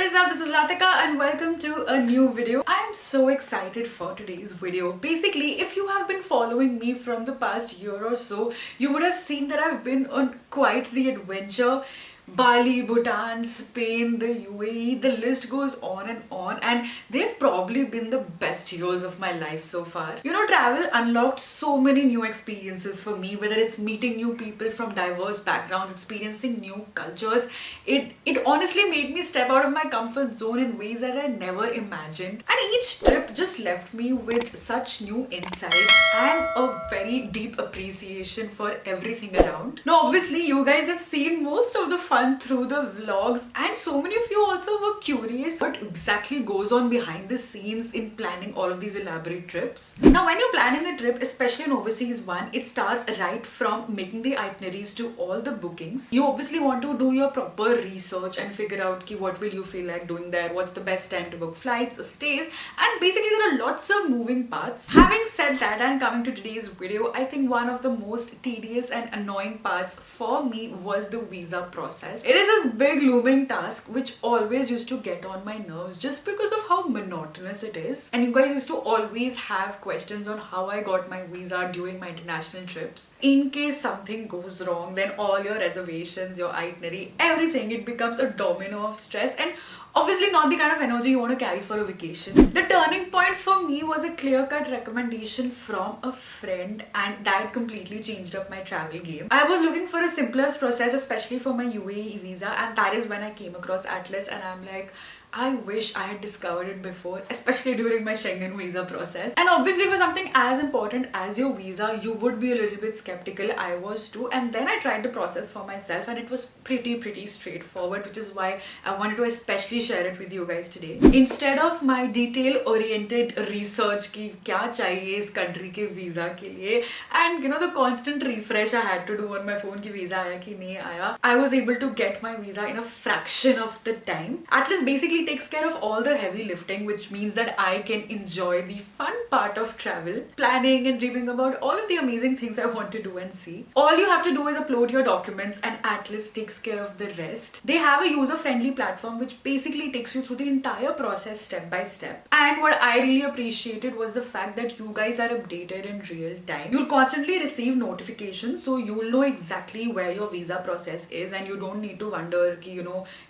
what is up? This is Latika and welcome to a new video. I am so excited for today's video. Basically, if you have been following me from the past year or so, you would have seen that I've been on quite the adventure. Bali, Bhutan, Spain, the UAE, the list goes on and they've probably been the best years of my life so far. You know, travel unlocked so many new experiences for me, whether it's meeting new people from diverse backgrounds, experiencing new cultures. It honestly made me step out of my comfort zone in ways that I never imagined. And each trip just left me with such new insights and a very deep appreciation for everything around. Now, obviously, you guys have seen most of the fun through the vlogs, and so many of you also were curious what exactly goes on behind the scenes in planning all of these elaborate trips. Now, when you're planning a trip, especially an overseas one, it starts right from making the itineraries to all the bookings. You obviously want to do your proper research and figure out what will you feel like doing there, what's the best time to book flights, stays, and basically there are lots of moving parts. Having said that, and coming to today's video, I think one of the most tedious and annoying parts for me was the visa process. It is this big looming task which always used to get on my nerves just because of how monotonous it is. And you guys used to always have questions on how I got my visa during my international trips. In case something goes wrong, then all your reservations, your itinerary, everything, it becomes a domino of stress and obviously not the kind of energy you want to carry for a vacation. The turning point for me was a clear-cut recommendation from a friend, and that completely changed up my travel game. I was looking for a simplest process, especially for my UAE visa, and that is when I came across Atlas, and I'm like, I wish I had discovered it before, especially during my Schengen visa process. And obviously for something as important as your visa, you would be a little bit skeptical. I was too. And then I tried the process for myself and it was pretty straightforward, which is why I wanted to especially share it with you guys today. Instead of my detail-oriented research ki kya chahiye is country ke visa ke liye, and you know, the constant refresh I had to do on my phone ki visa aaya ki nahi aaya, I was able to get my visa in a fraction of the time. Atlas basically takes care of all the heavy lifting, which means that I can enjoy the fun part of travel, planning and dreaming about all of the amazing things I want to do and see. All you have to do is upload your documents and Atlas takes care of the rest. They have a user-friendly platform which basically takes you through the entire process step by step. And what I really appreciated was the fact that you guys are updated in real time. You'll constantly receive notifications, so you'll know exactly where your visa process is and you don't need to wonder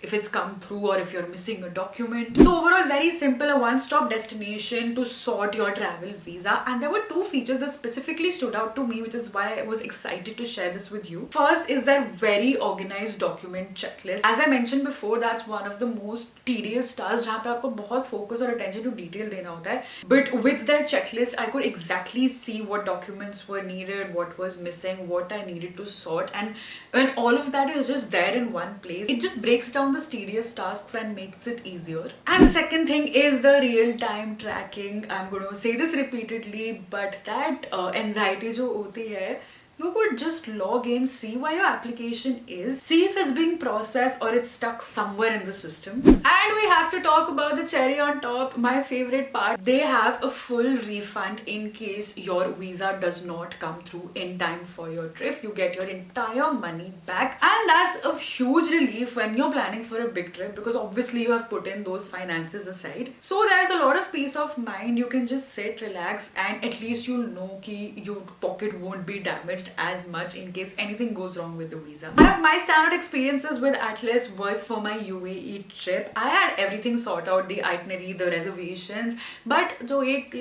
if it's come through or if you're missing a document. So overall, very simple, a one-stop destination to sort your travel visa. And there were two features that specifically stood out to me, which is why I was excited to share this with you. First is their very organized document checklist. As I mentioned before, that's one of the most tedious tasks जहाँ पे आपको बहुत focus और attention to detail देना होता है. But with their checklist, I could exactly see what documents were needed, what was missing, what I needed to sort, and when all of that is just there in one place, it just breaks down the tedious tasks and makes it easier. And the second thing is the real-time tracking. I'm going to say this repeatedly, but that anxiety जो होती है, you could just log in, see where your application is, see if it's being processed or it's stuck somewhere in the system. And we have to talk about the cherry on top, my favorite part. They have a full refund in case your visa does not come through in time for your trip. You get your entire money back, and that's a huge relief when you're planning for a big trip because obviously you have put in those finances aside. So there's a lot of peace of mind. You can just sit, relax, and at least you'll know ki your pocket won't be damaged as much in case anything goes wrong with the visa. One of my standout experiences with Atlas was for my UAE trip. I had everything sorted out, the itinerary, the reservations, but जो एक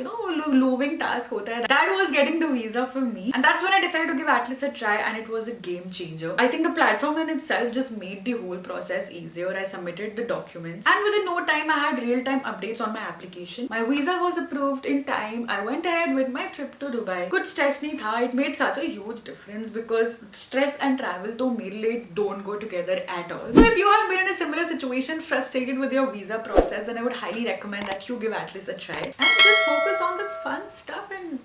looming task होता है, that was getting the visa for me, and that's when I decided to give Atlas a try, and it was a game changer. I think the platform in itself just made the whole process easier. I submitted the documents, and within no time I had real-time updates on my application. My visa was approved in time. I went ahead with my trip to Dubai. कुछ stress नहीं था. It made such a huge difference because stress and travel तो मेरे लिए don't go together at all. So if you have been in a similar situation, frustrated with your visa process, then I would highly recommend that you give Atlas a try and just focus on this fun stuff and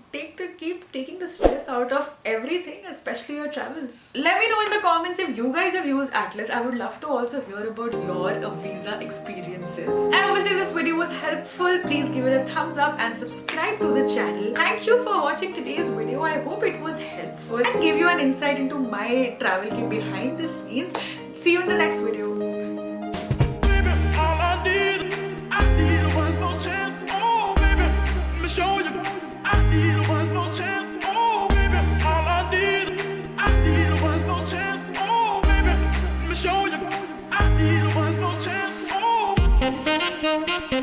keep taking the stress out of everything, especially your travels. Let me know in the comments if you guys have used Atlas. I would love to also hear about your visa experiences. And obviously this video was helpful. Please give it a thumbs up and subscribe to the channel. Thank you for watching today's video. I hope it was helpful and give you an insight into my travel behind the scenes. See you in the next video. Bye.